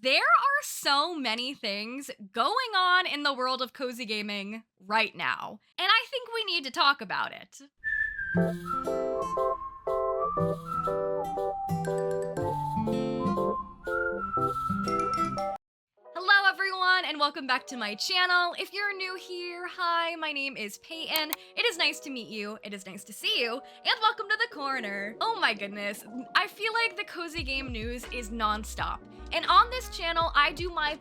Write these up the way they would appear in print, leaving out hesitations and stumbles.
There are so many things going on in the world of cozy gaming right now, and I think we need to talk about it. Hello everyone and welcome back to my channel. If you're new here, hi, my name is Payton. It is nice to meet you, it is nice to see you, and welcome to the corner. Oh my goodness, I feel like the cozy game news is non-stop. And on this channel, I do my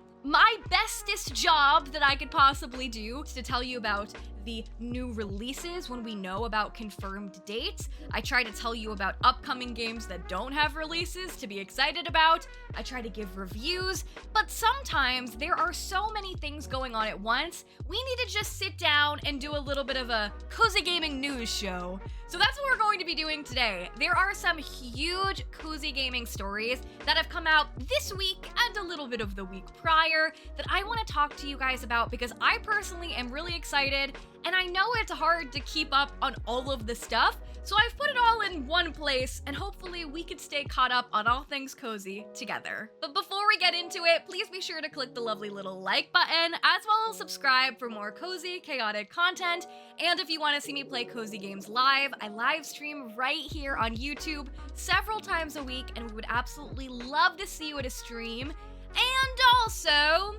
bestest job that I could possibly do to tell you about the new releases when we know about confirmed dates. I try to tell you about upcoming games that don't have releases to be excited about. I try to give reviews, but sometimes there are so many things going on at once, we need to just sit down and do a little bit of a cozy gaming news show. So that's what we're going to be doing today. There are some huge cozy gaming stories that have come out this week and a little bit of the week prior that I want to talk to you guys about because I personally am really excited, and I know it's hard to keep up on all of the stuff, so I've put it all in one place, and hopefully we could stay caught up on all things cozy together. But before we get into it, please be sure to click the lovely little like button, as well as subscribe for more cozy, chaotic content. And if you want to see me play cozy games live, I live stream right here on YouTube several times a week, and we would absolutely love to see you at a stream. And also,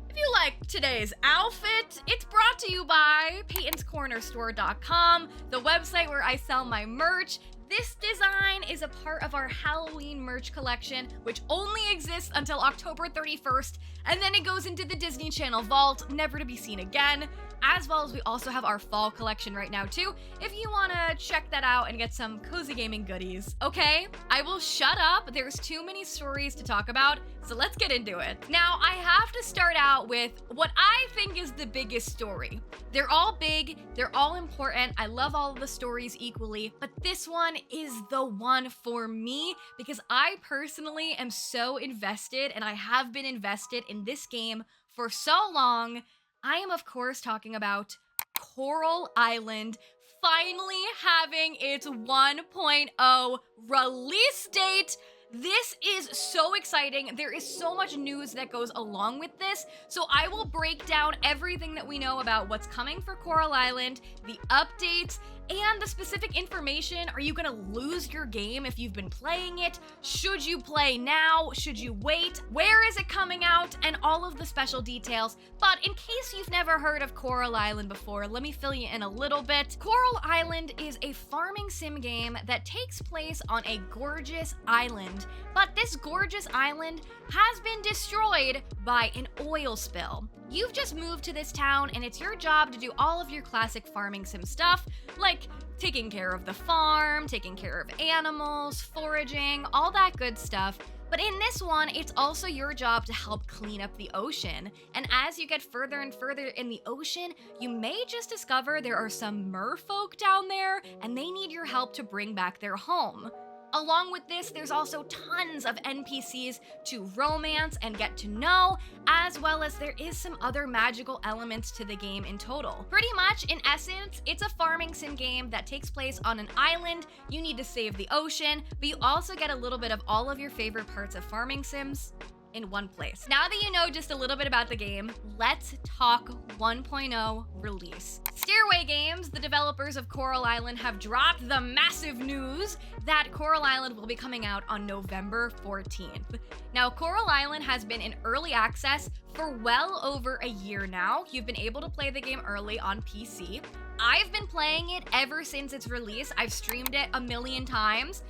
if you like today's outfit, it's brought to you by paytonscornerstore.com, the website where I sell my merch. This design is a part of our Halloween merch collection, which only exists until October 31st, and then it goes into the Disney Channel vault, never to be seen again. As well as we also have our fall collection right now too, if you want to check that out and get some cozy gaming goodies. Okay, I will shut up. There's too many stories to talk about, so let's get into it. Now, I have to start out with what I think is the biggest story. They're all big, they're all important. I love all of the stories equally, but this one is the one for me because I personally am so invested, and I have been invested in this game for so long. I am, of course, talking about Coral Island finally having its 1.0 release date. This is so exciting. There is so much news that goes along with this, so I will break down everything that we know about what's coming for Coral Island, the updates, and the specific information. Are you gonna lose your game if you've been playing it? Should you play now? Should you wait? Where is it coming out? And all of the special details. But in case you've never heard of Coral Island before, let me fill you in a little bit. Coral Island is a farming sim game that takes place on a gorgeous island. But this gorgeous island has been destroyed by an oil spill. You've just moved to this town, and it's your job to do all of your classic farming sim stuff, like taking care of the farm, taking care of animals, foraging, all that good stuff. But in this one, it's also your job to help clean up the ocean. And as you get further and further in the ocean, you may just discover there are some merfolk down there, and they need your help to bring back their home. Along with this, there's also tons of NPCs to romance and get to know, as well as there is some other magical elements to the game in total. Pretty much, in essence, it's a farming sim game that takes place on an island. You need to save the ocean, but you also get a little bit of all of your favorite parts of farming sims in one place. Now that you know just a little bit about the game, let's talk 1.0 release. Stairway Games, the developers of Coral Island, have dropped the massive news that Coral Island will be coming out on November 14th. Now, Coral Island has been in early access for well over a year now. You've been able to play the game early on PC. I've been playing it ever since its release. I've streamed it a million times.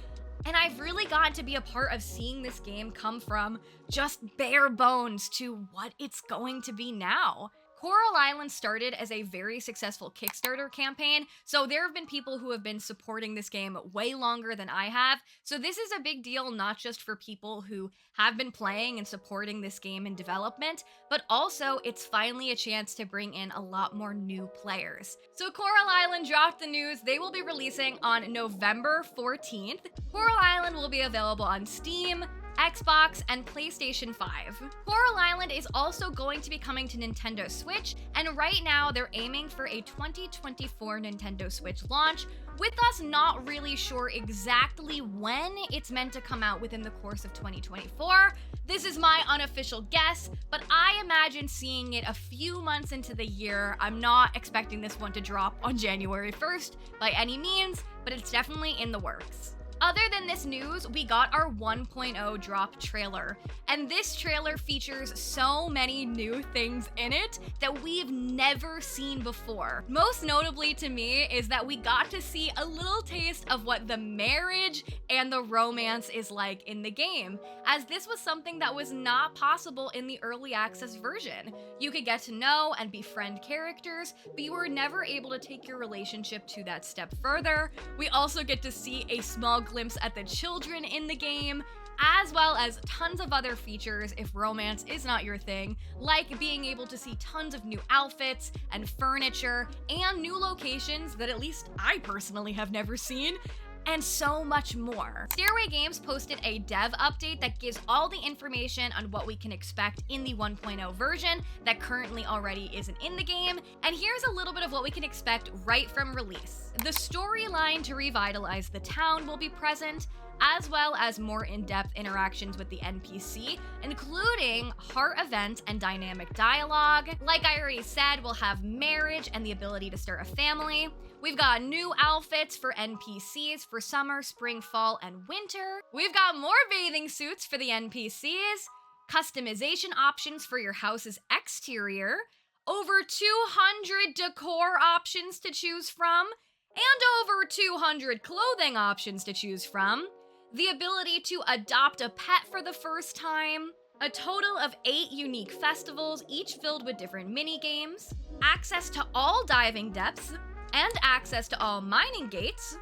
And I've really gotten to be a part of seeing this game come from just bare bones to what it's going to be now. Coral Island started as a very successful Kickstarter campaign, so there have been people who have been supporting this game way longer than I have. So this is a big deal, not just for people who have been playing and supporting this game in development, but also it's finally a chance to bring in a lot more new players. So Coral Island dropped the news they will be releasing on November 14th. Coral Island will be available on Steam, Xbox, and PlayStation 5. Coral Island is also going to be coming to Nintendo Switch, and right now they're aiming for a 2024 Nintendo Switch launch, with us not really sure exactly when it's meant to come out within the course of 2024. This is my unofficial guess, but I imagine seeing it a few months into the year. I'm not expecting this one to drop on January 1st by any means, but it's definitely in the works. Other than this news, we got our 1.0 drop trailer, and this trailer features so many new things in it that we've never seen before. Most notably to me is that we got to see a little taste of what the marriage and the romance is like in the game, as this was something that was not possible in the early access version. You could get to know and befriend characters, but you were never able to take your relationship to that step further. We also get to see a small glimpse at the children in the game, as well as tons of other features if romance is not your thing, like being able to see tons of new outfits and furniture and new locations that at least I personally have never seen, and so much more. Stairway Games posted a dev update that gives all the information on what we can expect in the 1.0 version that currently already isn't in the game, and here's a little bit of what we can expect right from release. The storyline to revitalize the town will be present, as well as more in-depth interactions with the NPC, including heart events and dynamic dialogue. Like I already said, we'll have marriage and the ability to start a family. We've got new outfits for NPCs for summer, spring, fall, and winter. We've got more bathing suits for the NPCs, customization options for your house's exterior, over 200 decor options to choose from, and over 200 clothing options to choose from, the ability to adopt a pet for the first time, a total of 8 unique festivals, each filled with different mini-games, access to all diving depths, and access to all mining gates,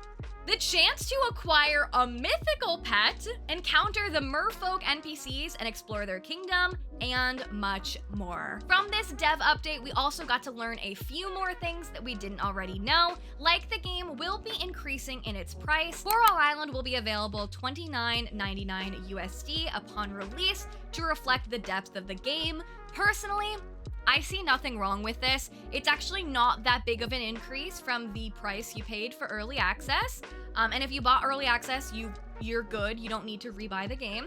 the chance to acquire a mythical pet, encounter the merfolk NPCs and explore their kingdom, and much more. From this dev update, we also got to learn a few more things that we didn't already know, like the game will be increasing in its price. Coral Island will be available $29.99 USD upon release to reflect the depth of the game. Personally, I see nothing wrong with this. It's actually not that big of an increase from the price you paid for early access. And if you bought early access, you're good. You don't need to rebuy the game.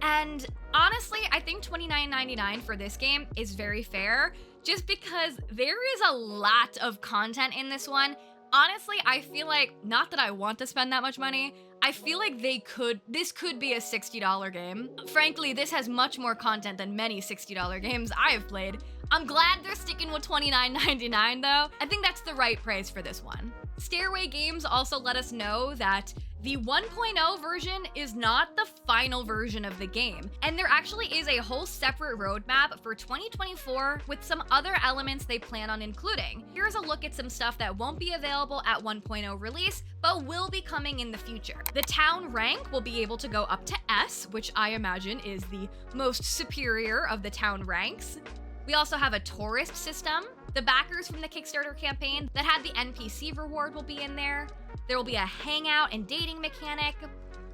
And honestly, I think $29.99 for this game is very fair, just because there is a lot of content in this one. Honestly, I feel like, not that I want to spend that much money, I feel like this could be a $60 game. Frankly, this has much more content than many $60 games I have played. I'm glad they're sticking with $29.99 though. I think that's the right price for this one. Stairway Games also let us know that the 1.0 version is not the final version of the game, and there actually is a whole separate roadmap for 2024 with some other elements they plan on including. Here's a look at some stuff that won't be available at 1.0 release, but will be coming in the future. The town rank will be able to go up to S, which I imagine is the most superior of the town ranks. We also have a tourist system. The backers from the Kickstarter campaign that had the NPC reward will be in there. There will be a hangout and dating mechanic,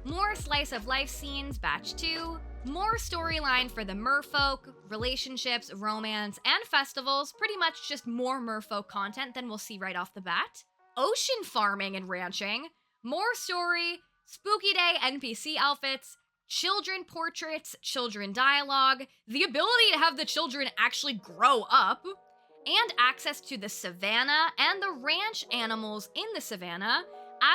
more slice of life scenes, batch 2, more storyline for the merfolk, relationships, romance, and festivals, pretty much just more merfolk content than we'll see right off the bat. Ocean farming and ranching, more story, spooky day NPC outfits, children portraits, children dialogue, the ability to have the children actually grow up, and access to the savannah and the ranch animals in the savannah,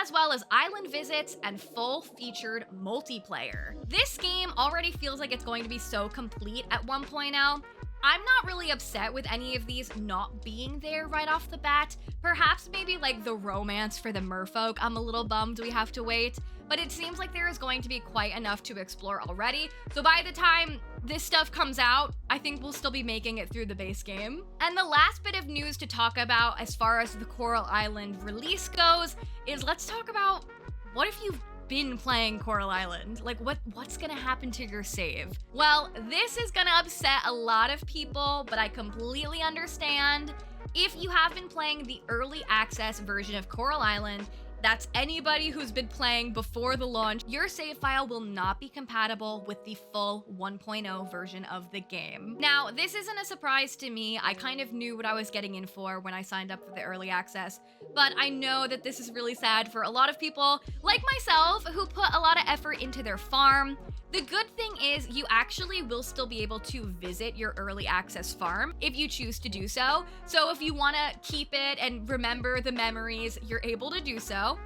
as well as island visits and full featured multiplayer. This game already feels like it's going to be so complete at 1.0. I'm not really upset with any of these not being there right off the bat. Perhaps maybe like the romance for the merfolk, I'm a little bummed we have to wait, but it seems like there is going to be quite enough to explore already. So by the time this stuff comes out, I think we'll still be making it through the base game. And the last bit of news to talk about as far as the Coral Island release goes is let's talk about what if you've been playing Coral Island? Like what's gonna happen to your save? Well, this is gonna upset a lot of people, but I completely understand. If you have been playing the early access version of Coral Island, That's anybody who's been playing before the launch. Your save file will not be compatible with the full 1.0 version of the game. Now, this isn't a surprise to me. I kind of knew what I was getting in for when I signed up for the early access, but I know that this is really sad for a lot of people, like myself, who put a lot of effort into their farm. The good thing is you actually will still be able to visit your early access farm if you choose to do so. So if you want to keep it and remember the memories, you're able to do so.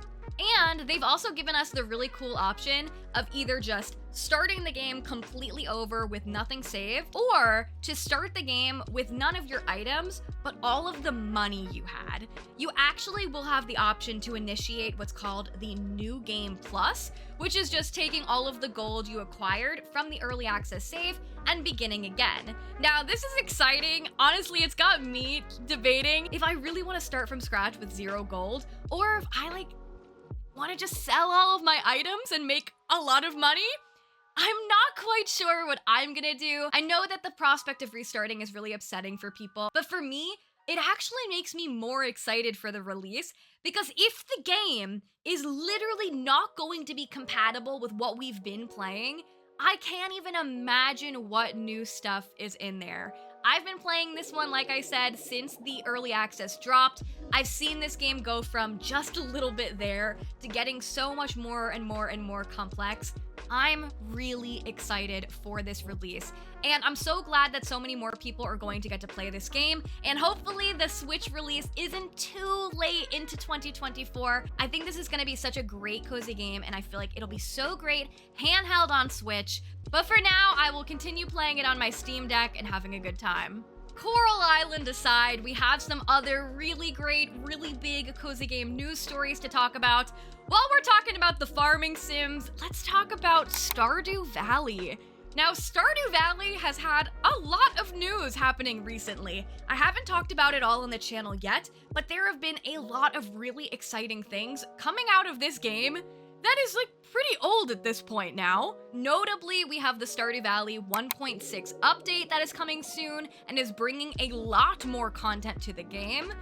And they've also given us the really cool option of either just starting the game completely over with nothing saved, or to start the game with none of your items, but all of the money you had. You actually will have the option to initiate what's called the New Game Plus, which is just taking all of the gold you acquired from the early access save and beginning again. Now, this is exciting. Honestly, it's got me debating if I really want to start from scratch with 0 gold, or if I want to just sell all of my items and make a lot of money. I'm not quite sure what I'm gonna do. I know that the prospect of restarting is really upsetting for people, but for me, it actually makes me more excited for the release, because if the game is literally not going to be compatible with what we've been playing, I can't even imagine what new stuff is in there. I've been playing this one, like I said, since the early access dropped. I've seen this game go from just a little bit there to getting so much more and more and more complex. I'm really excited for this release, and I'm so glad that so many more people are going to get to play this game, and hopefully the Switch release isn't too late into 2024. I think this is going to be such a great cozy game, and I feel like it'll be so great handheld on Switch. But for now, I will continue playing it on my Steam Deck and having a good time. Coral Island aside, we have some other really great, really big cozy game news stories to talk about. While we're talking about the farming sims, let's talk about Stardew Valley. Now, Stardew Valley has had a lot of news happening recently. I haven't talked about it all on the channel yet, but there have been a lot of really exciting things coming out of this game that is pretty old at this point now. Notably, we have the Stardew Valley 1.6 update that is coming soon and is bringing a lot more content to the game,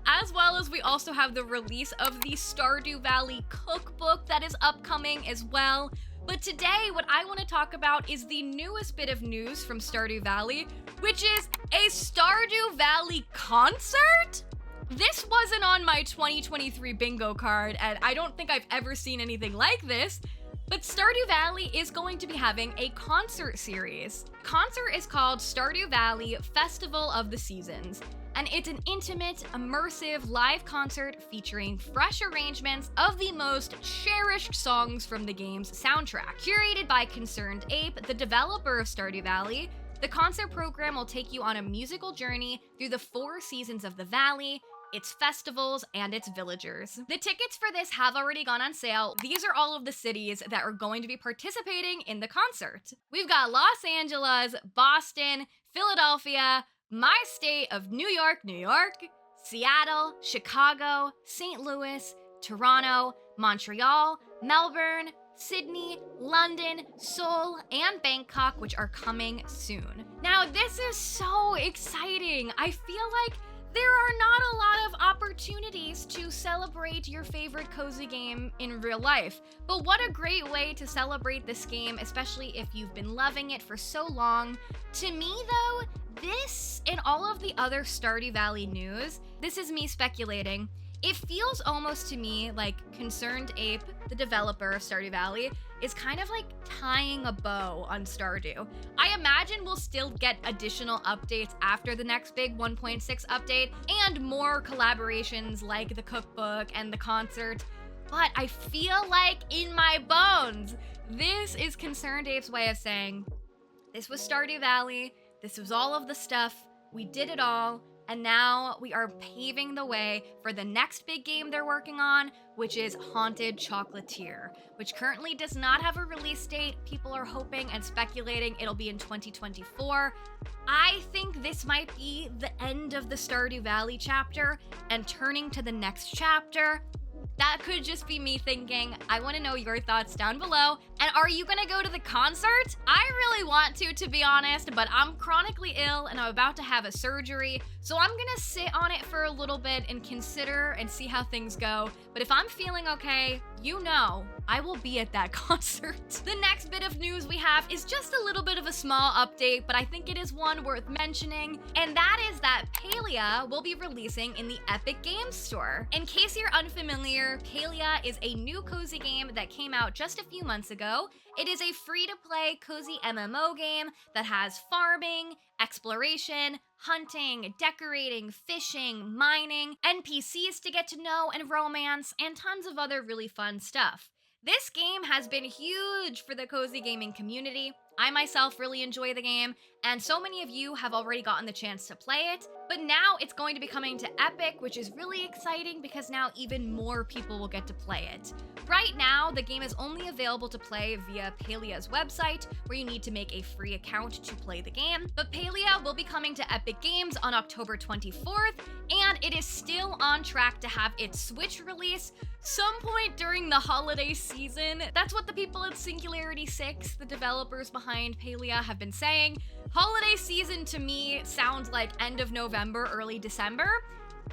as well as we also have the release of the Stardew Valley cookbook that is upcoming as well. But today, what I want to talk about is the newest bit of news from Stardew Valley, which is a Stardew Valley concert? This wasn't on my 2023 bingo card, and I don't think I've ever seen anything like this, but Stardew Valley is going to be having a concert series. Concert is called Stardew Valley Festival of the Seasons, and it's an intimate, immersive live concert featuring fresh arrangements of the most cherished songs from the game's soundtrack. Curated by Concerned Ape, the developer of Stardew Valley, the concert program will take you on a musical journey through the 4 seasons of the valley, its festivals, and its villagers. The tickets for this have already gone on sale. These are all of the cities that are going to be participating in the concert. We've got Los Angeles, Boston, Philadelphia, my state of New York, Seattle, Chicago, St. Louis, Toronto, Montreal, Melbourne, Sydney, London, Seoul, and Bangkok, which are coming soon. Now, this is so exciting. I feel like there are not a lot of opportunities to celebrate your favorite cozy game in real life, but what a great way to celebrate this game, especially if you've been loving it for so long. To me though, this and all of the other Stardew Valley news, this is me speculating, it feels almost to me like Concerned Ape, the developer of Stardew Valley, is kind of like tying a bow on Stardew. I imagine we'll still get additional updates after the next big 1.6 update and more collaborations like the cookbook and the concert, but I feel like in my bones, this is Concerned Ape's way of saying, this was Stardew Valley, this was all of the stuff, we did it all, and now we are paving the way for the next big game they're working on, which is Haunted Chocolatier, which currently does not have a release date. People are hoping and speculating it'll be in 2024. I think this might be the end of the Stardew Valley chapter and turning to the next chapter. That could just be me thinking. I want to know your thoughts down below. And are you gonna go to the concert? I really want to be honest, but I'm chronically ill and I'm about to have a surgery. So I'm gonna sit on it for a little bit and consider and see how things go. But if I'm feeling okay, you know, I will be at that concert. The next bit of news we have is just a little bit of a small update, but I think it is one worth mentioning. And that is that PALIA will be releasing in the Epic Games Store. In case you're unfamiliar, PALIA is a new cozy game that came out just a few months ago. It is a free-to-play cozy MMO game that has farming, exploration, hunting, decorating, fishing, mining, NPCs to get to know and romance, and tons of other really fun stuff. This game has been huge for the cozy gaming community. I myself really enjoy the game, and so many of you have already gotten the chance to play it, but now it's going to be coming to Epic, which is really exciting because now even more people will get to play it. Right now, the game is only available to play via PALIA's website, where you need to make a free account to play the game, but PALIA will be coming to Epic Games on October 24th, and it is still on track to have its Switch release some point during the holiday season. That's what the people at Singularity 6, the developers behind PALIA, have been saying. Holiday season to me sounds like end of November, early December.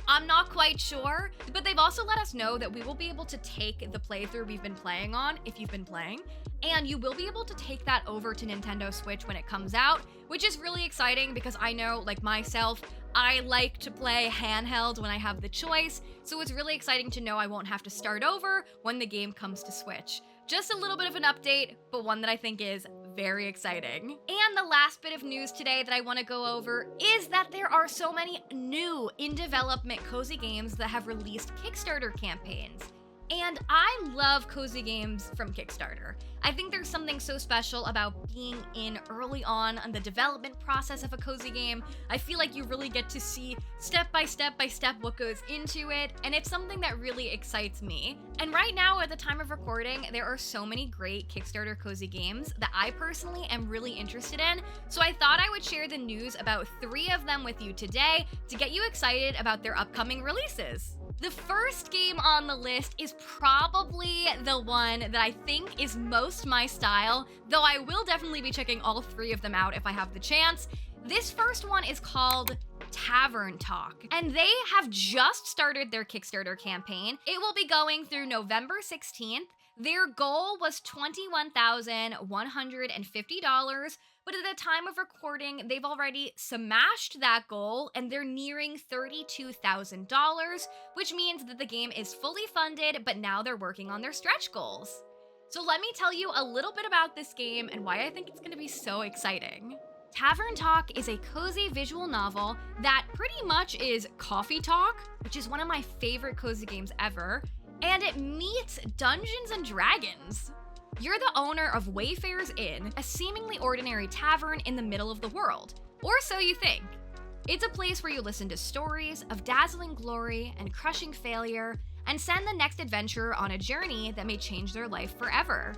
I'm not quite sure, but they've also let us know that we will be able to take the playthrough we've been playing on, if you've been playing, and you will be able to take that over to Nintendo Switch when it comes out, which is really exciting because I know, like myself, I like to play handheld when I have the choice, so it's really exciting to know I won't have to start over when the game comes to Switch. Just a little bit of an update, but one that I think is very exciting. And the last bit of news today that I want to go over is that there are so many new in-development cozy games that have released Kickstarter campaigns. And I love cozy games from Kickstarter. I think there's something so special about being in early on the development process of a cozy game. I feel like you really get to see step by step what goes into it, and it's something that really excites me. And right now, at the time of recording, there are so many great Kickstarter cozy games that I personally am really interested in, so I thought I would share the news about 3 of them with you today to get you excited about their upcoming releases. The first game on the list is probably the one that I think is most my style, though I will definitely be checking all 3 of them out if I have the chance. This first one is called Tavern Talk, and they have just started their Kickstarter campaign. It will be going through November 16th. Their goal was $21,150, but at the time of recording, they've already smashed that goal and they're nearing $32,000, which means that the game is fully funded, but now they're working on their stretch goals. So let me tell you a little bit about this game and why I think it's gonna be so exciting. Tavern Talk is a cozy visual novel that pretty much is coffee talk, which is one of my favorite cozy games ever, and it meets Dungeons and Dragons. You're the owner of Wayfarer's Inn, a seemingly ordinary tavern in the middle of the world, or so you think. It's a place where you listen to stories of dazzling glory and crushing failure, and send the next adventurer on a journey that may change their life forever.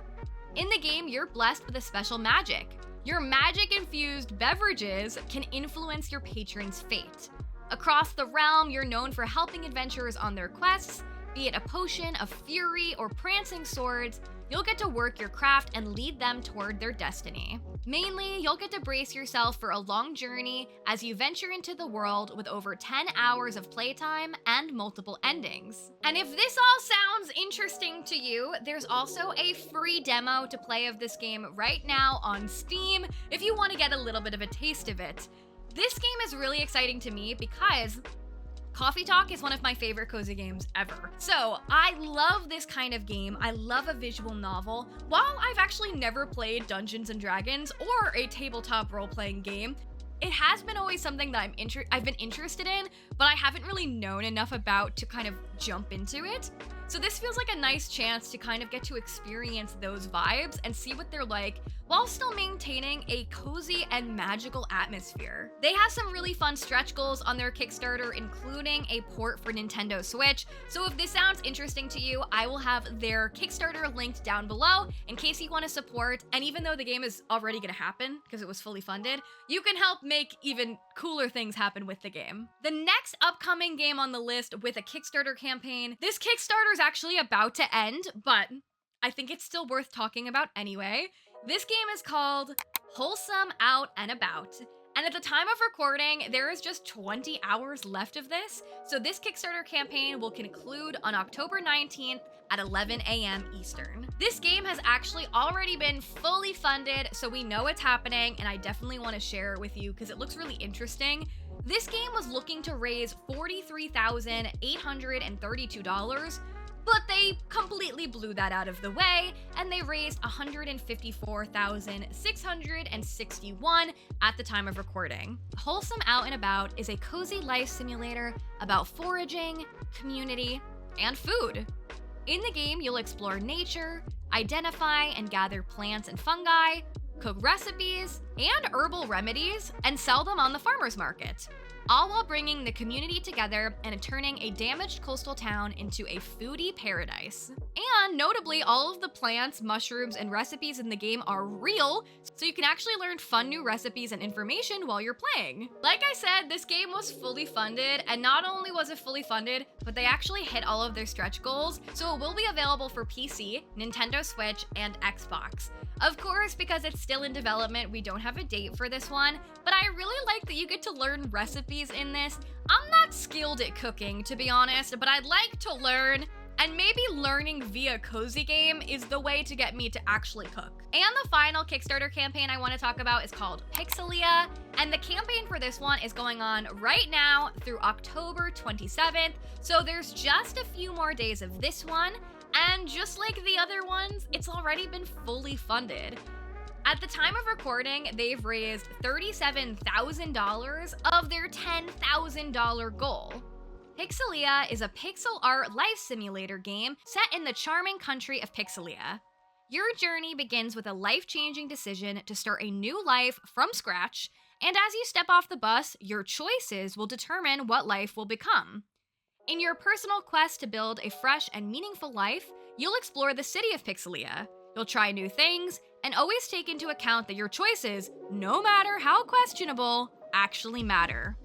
In the game, you're blessed with a special magic. Your magic-infused beverages can influence your patron's fate. Across the realm, you're known for helping adventurers on their quests, be it a potion of fury or prancing swords. You'll get to work your craft and lead them toward their destiny. Mainly, you'll get to brace yourself for a long journey as you venture into the world with over 10 hours of playtime and multiple endings. And if this all sounds interesting to you, there's also a free demo to play of this game right now on Steam if you want to get a little bit of a taste of it. This game is really exciting to me because Coffee Talk is one of my favorite cozy games ever. So I love this kind of game. I love a visual novel. While I've actually never played Dungeons and Dragons or a tabletop role-playing game, it has been always something that I've been interested in, but I haven't really known enough about to kind of jump into it. So this feels like a nice chance to kind of get to experience those vibes and see what they're like while still maintaining a cozy and magical atmosphere. They have some really fun stretch goals on their Kickstarter, including a port for Nintendo Switch, so if this sounds interesting to you, I will have their Kickstarter linked down below in case you want to support, and even though the game is already going to happen because it was fully funded, you can help make even cooler things happen with the game. The next upcoming game on the list with a Kickstarter campaign, this Kickstarter is actually about to end, but I think it's still worth talking about anyway. This game is called Wholesome Out and About, and at the time of recording, there is just 20 hours left of this, so this Kickstarter campaign will conclude on October 19th at 11 a.m. Eastern. This game has actually already been fully funded, so we know it's happening, and I definitely want to share it with you because it looks really interesting. This game was looking to raise $43,832, but they completely blew that out of the way, and they raised $154,661 at the time of recording. Wholesome Out and About is a cozy life simulator about foraging, community, and food. In the game, you'll explore nature, identify and gather plants and fungi, cook recipes and herbal remedies, and sell them on the farmer's market, all while bringing the community together and turning a damaged coastal town into a foodie paradise. And notably, all of the plants, mushrooms, and recipes in the game are real, so you can actually learn fun new recipes and information while you're playing. Like I said, this game was fully funded, and not only was it fully funded, but they actually hit all of their stretch goals, so it will be available for PC, Nintendo Switch, and Xbox. Of course, because it's still in development, we don't have a date for this one, but I really like that you get to learn recipes in this. I'm not skilled at cooking, to be honest, but I'd like to learn, and maybe learning via cozy game is the way to get me to actually cook. And the final Kickstarter campaign I want to talk about is called PIXELIA, and the campaign for this one is going on right now through October 27th, so there's just a few more days of this one, and just like the other ones, it's already been fully funded. At the time of recording, they've raised $37,000 of their $10,000 goal. PIXELIA is a pixel art life simulator game set in the charming country of Pixelia. Your journey begins with a life-changing decision to start a new life from scratch, and as you step off the bus, your choices will determine what life will become. In your personal quest to build a fresh and meaningful life, you'll explore the city of Pixelia. You'll try new things, and always take into account that your choices, no matter how questionable, actually matter.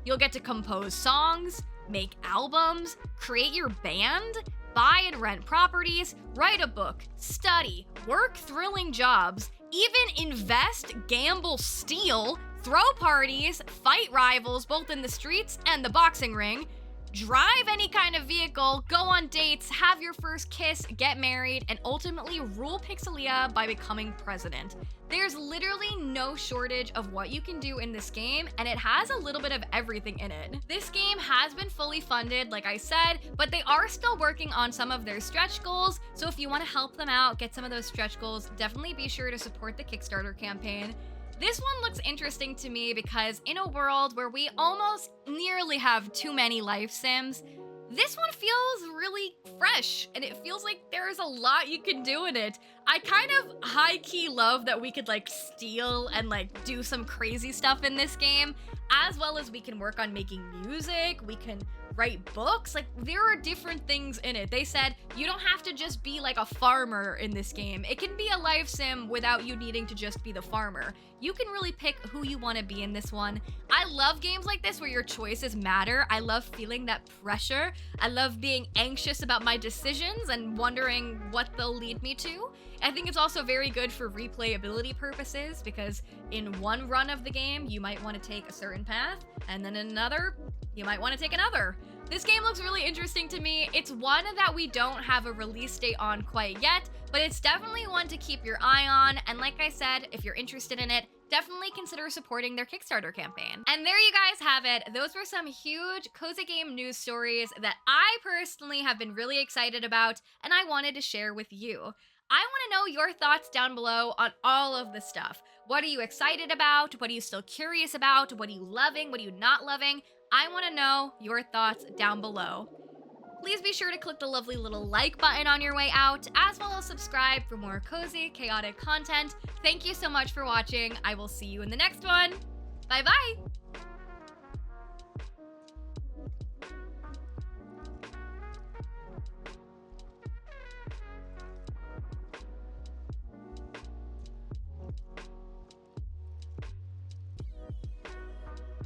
You'll get to compose songs, make albums, create your band, buy and rent properties, write a book, study, work thrilling jobs, even invest, gamble, steal, throw parties, fight rivals both in the streets and the boxing ring, drive any kind of vehicle, go on dates, have your first kiss, get married, and ultimately rule Pixelia by becoming president. There's literally no shortage of what you can do in this game, and it has a little bit of everything in it. This game has been fully funded, like I said, but they are still working on some of their stretch goals, so if you want to help them out, get some of those stretch goals, definitely be sure to support the Kickstarter campaign. This one looks interesting to me because in a world where we almost nearly have too many life sims, this one feels really fresh, and it feels like there's a lot you can do in it. I kind of high-key love that we could like steal and like do some crazy stuff in this game, as well as we can work on making music, we can write books, like there are different things in it. They said you don't have to just be like a farmer in this game. It can be a life sim without you needing to just be the farmer. You can really pick who you want to be in this one. I love games like this where your choices matter. I love feeling that pressure. I love being anxious about my decisions and wondering what they'll lead me to. I think it's also very good for replayability purposes because in one run of the game, you might want to take a certain path, and then in another, you might want to take another. This game looks really interesting to me. It's one that we don't have a release date on quite yet, but it's definitely one to keep your eye on. And like I said, if you're interested in it, definitely consider supporting their Kickstarter campaign. And there you guys have it. Those were some huge cozy game news stories that I personally have been really excited about, and I wanted to share with you. I want to know your thoughts down below on all of this stuff. What are you excited about? What are you still curious about? What are you loving? What are you not loving? I want to know your thoughts down below. Please be sure to click the lovely little like button on your way out, as well as subscribe for more cozy, chaotic content. Thank you so much for watching. I will see you in the next one. Bye bye!